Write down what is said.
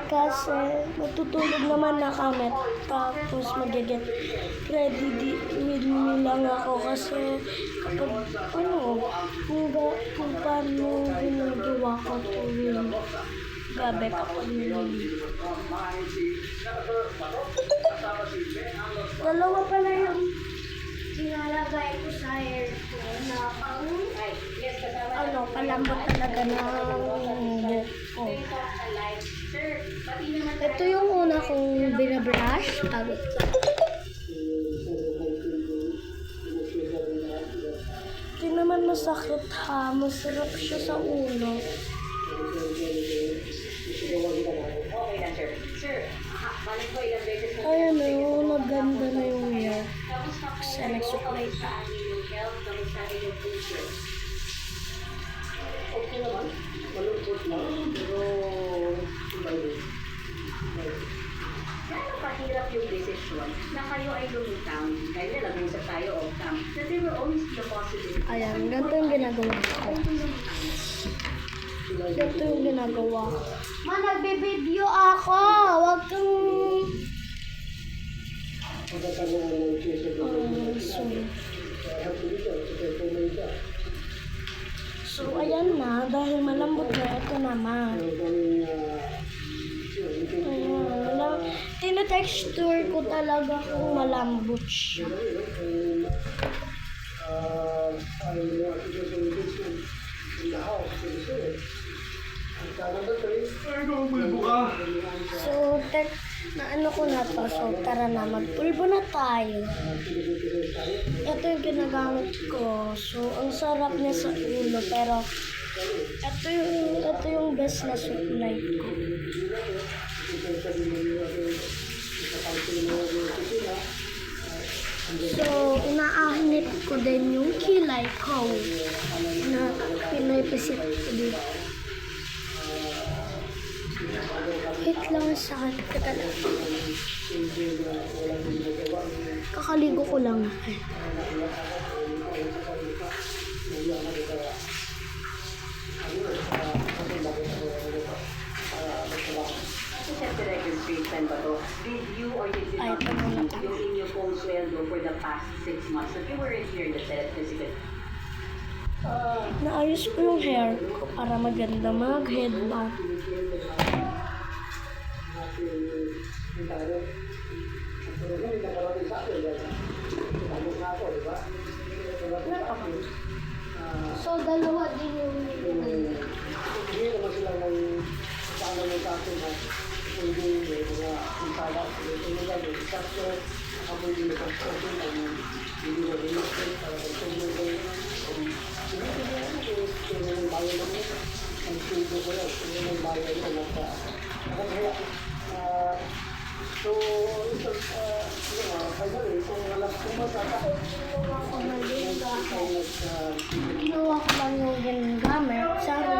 Kasi matutulog naman na kami. Tapos mag-get ready with me lang ako. Kasi kapag kung paano ginagawa ko tuwing gabi kapag nililigo. Dalawa pala yung nilalagay ko sa hair ko na palambot talaga ng hair ko. Ito yung una kong binabrush. Hindi naman masakit ha. Masarap siya sa ulo. Ayan na yung maganda na yung hair. Kasi nagsuklay pa. Okay naman. Malungkot lang. Pero Gano'ng kahirap yung desisyon na kayo ay lumitaw? Kaya nag-usap tayo off-cam. That there will always be a possibility. Ayan, ganito yung ginagawa ko. Ganito yung ginagawa ko. Ma, nagbibideo ako! Huwag kang... magkakaroon ng case of sorry. I have to do that. Okay, for my job. So, ayan na. Dahil malambot na, ito naman. Ayan. Tinatexture ko talaga kung malambot siya. So, naano ko na to. So, tara na. Magpulbo na tayo. Ito yung ginagamit ko. So, ang sarap niya sa ulo. Pero, ito yung best na supply ko. So, inaahnit ko din yung kilay ko na pinapisit ko dito. Hit lang sa akin. Kakaligo ko lang. Did you or did you not receive yung inyong pong sweldo for the past 6 months? If you weren't here in the Senate physical, Naayos ko yung hair ko para maganda mag-headband. So, dalawa din yung hindi naman sila ng paano mo sa akin ha. Hindi mga insala. Hindi lang yung structure. Ako hindi na construction. Hindi na realistic. Para mag-tumulong ko. Hindi na yung bayan namin. Ang sundo ko lang. Hindi na yung bayan namin. Kaya, so, ito, finally, kung alam kung masaka, ginawa ko lang yung ginagamit. Sabi